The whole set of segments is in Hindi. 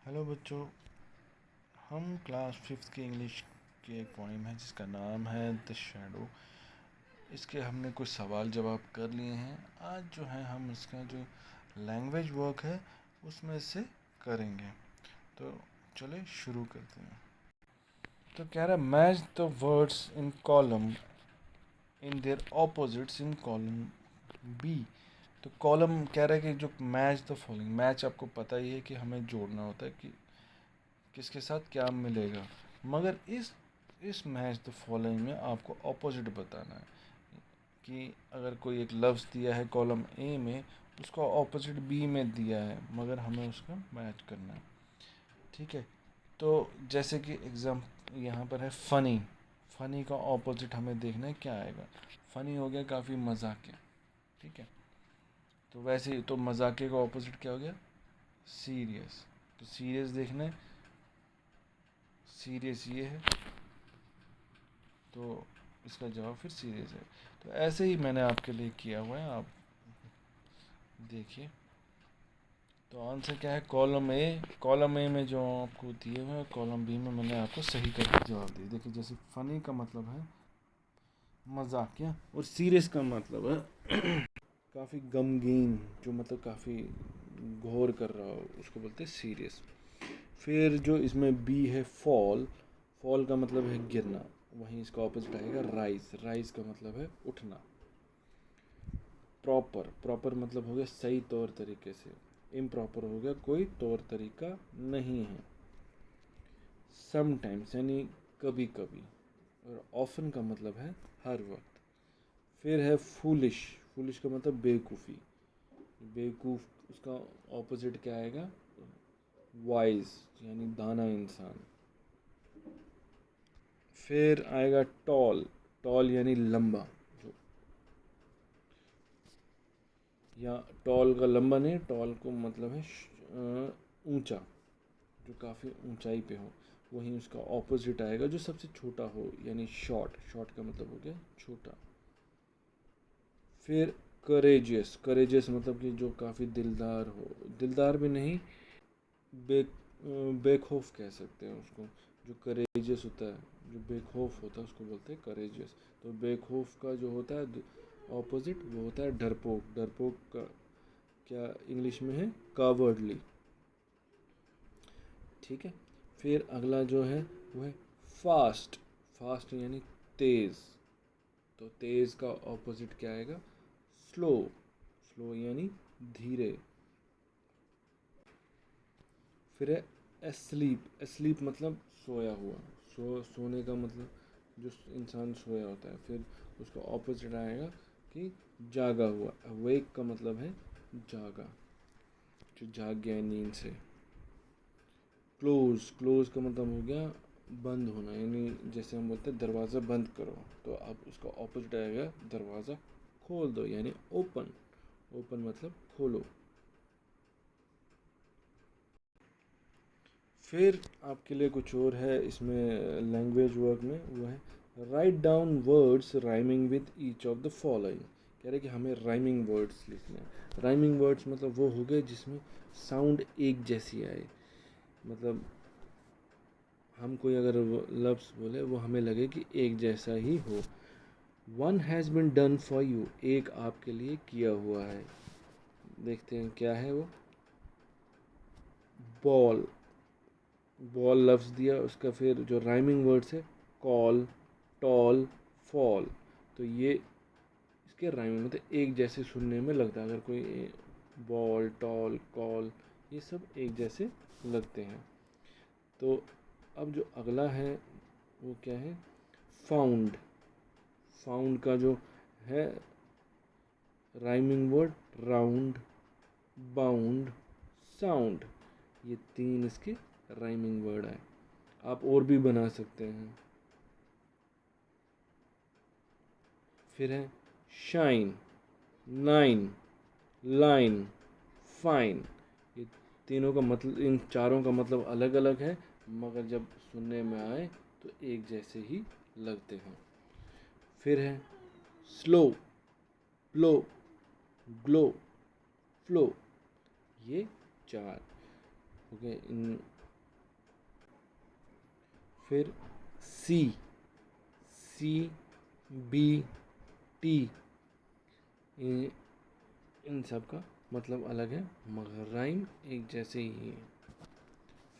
हेलो बच्चों, हम क्लास फिफ्थ की इंग्लिश की एक पोइम है जिसका नाम है द शैडो। इसके हमने कुछ सवाल जवाब कर लिए हैं। आज जो है हम इसका जो लैंग्वेज वर्क है उसमें से करेंगे। तो चले शुरू करते हैं। तो कह रहा है match the words in column in their opposites in column B. तो कॉलम कह रहा है कि जो मैच द फॉलोइंग, मैच आपको पता ही है कि हमें जोड़ना होता है कि किसके साथ क्या मिलेगा, मगर इस मैच द फॉलोइंग में आपको ऑपोजिट बताना है कि अगर कोई एक लफ्ज़ दिया है कॉलम ए में, उसको ऑपोजिट बी में दिया है, मगर हमें उसका मैच करना है। ठीक है, तो जैसे कि एग्जाम यहाँ पर है फ़नी। फ़नी का ऑपोजिट हमें देखना है क्या आएगा। फ़नी हो गया काफ़ी मजाकिया। ठीक है, तो वैसे ही तो मजाकिया का ऑपोजिट क्या हो गया, सीरियस। तो सीरियस देखना है, सीरियस ये है, तो इसका जवाब फिर सीरीज है। तो ऐसे ही मैंने आपके लिए किया हुआ है, आप देखिए। तो आंसर क्या है, कॉलम ए। कॉलम ए में जो आपको दिए हुए हैं, कॉलम बी में मैंने आपको सही करके जवाब दिए। देखिए, जैसे फनी का मतलब है मजाकिया, और सीरियस का मतलब है काफ़ी गमगीन, जो मतलब काफ़ी घोर कर रहा हो, उसको बोलते हैं सीरियस। फिर जो इसमें बी है फॉल। फॉल का मतलब है गिरना, वहीं इसका ऑपोजिट आएगा राइज। राइज का मतलब है उठना। प्रॉपर, प्रॉपर मतलब हो गया सही तौर तरीके से। इम्प्रॉपर हो गया कोई तौर तरीका नहीं है। समटाइम्स यानी कभी कभी, और ऑफन का मतलब है हर वक्त। फिर है फूलिश। फूलिश का मतलब बेवकूफ़ी। बेवकूफ़, उसका ऑपोजिट क्या आएगा, वाइज यानी दाना इंसान। फिर आएगा टॉल। टॉल यानी लंबा, जो या टॉल का लंबा नहीं, टॉल को मतलब है ऊंचा, जो काफ़ी ऊंचाई पे हो। वहीं उसका ऑपोजिट आएगा जो सबसे छोटा हो, यानी शॉर्ट। शॉर्ट का मतलब हो गया छोटा। फिर करेजियस। करेजियस मतलब कि जो काफ़ी दिलदार हो। दिलदार भी नहीं, बे बेखौफ कह सकते हैं उसको। जो करेजियस होता है, जो बेखौफ होता है, उसको बोलते हैं करेजियस। तो बेखौफ का जो होता है ऑपोजिट, वो होता है डरपोक। डरपोक का क्या इंग्लिश में है, कावर्डली। ठीक है, फिर अगला जो है वो है फास्ट। फास्ट यानी तेज़। तो तेज़ का ऑपोजिट क्या आएगा, स्लो। स्लो यानी धीरे। फिर है एस्लीप। एस्लीप मतलब सोया हुआ। सोने का मतलब जो इंसान सोया होता है। फिर उसका ऑपोजिट आएगा कि जागा हुआ। अवेक का मतलब है जागा, जो जाग गया नींद से। क्लोज। क्लोज का मतलब हो गया बंद होना, यानी जैसे हम बोलते हैं दरवाज़ा बंद करो, तो अब उसका ऑपोजिट आएगा दरवाज़ा खोल दो, यानी ओपन। ओपन मतलब खोलो। फिर आपके लिए कुछ और है इसमें लैंग्वेज वर्क में, वो है write down words rhyming with each of the following. कह रहे कि हमें राइमिंग वर्ड्स लिखने हैं। राइमिंग वर्ड्स मतलब वो हो गए जिसमें साउंड एक जैसी आए। मतलब हम कोई अगर लफ्ज़ बोले, वो हमें लगे कि एक जैसा ही हो। One has been done for you, एक आपके लिए किया हुआ है। देखते हैं क्या है वो, बॉल। बॉल लफ्ज़ दिया, उसका फिर जो राइमिंग वर्ड्स है कॉल, टॉल, फॉल। तो ये इसके राइमिंग मतलब एक जैसे सुनने में लगता है। अगर कोई बॉल, टॉल, कॉल, ये सब एक जैसे लगते हैं। तो अब जो अगला है वो क्या है, फाउंड। फाउंड का जो है rhyming word round, bound, sound. ये तीन इसके राइमिंग वर्ड है। आप और भी बना सकते हैं। फिर है शाइन, नाइन, लाइन, फाइन। ये तीनों का मतलब, इन चारों का मतलब अलग अलग है, मगर जब सुनने में आए तो एक जैसे ही लगते हैं। फिर है स्लो, ब्लो, ग्लो, फ्लो। ये चार हो गए। इन फिर सी, सी बी टी, इन सब का मतलब अलग है मगर राइम एक जैसे ही है।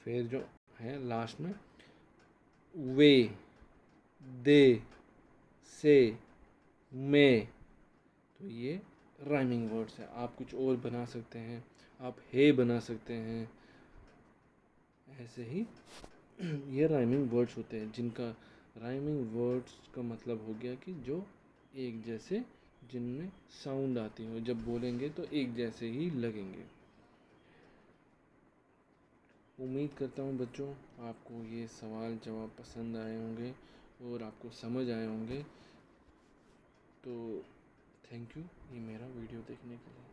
फिर जो है लास्ट में वे, दे, से, में, तो ये राइमिंग वर्ड्स है। आप कुछ और बना सकते हैं, आप हे बना सकते हैं, ऐसे ही ये राइमिंग वर्ड्स होते हैं जिनका राइमिंग वर्ड्स का मतलब हो गया कि जो एक जैसे, जिनमें साउंड आती हो, जब बोलेंगे तो एक जैसे ही लगेंगे। उम्मीद करता हूँ बच्चों आपको ये सवाल जवाब पसंद आए होंगे और आपको समझ आए होंगे। तो थैंक यू ये मेरा वीडियो देखने के लिए।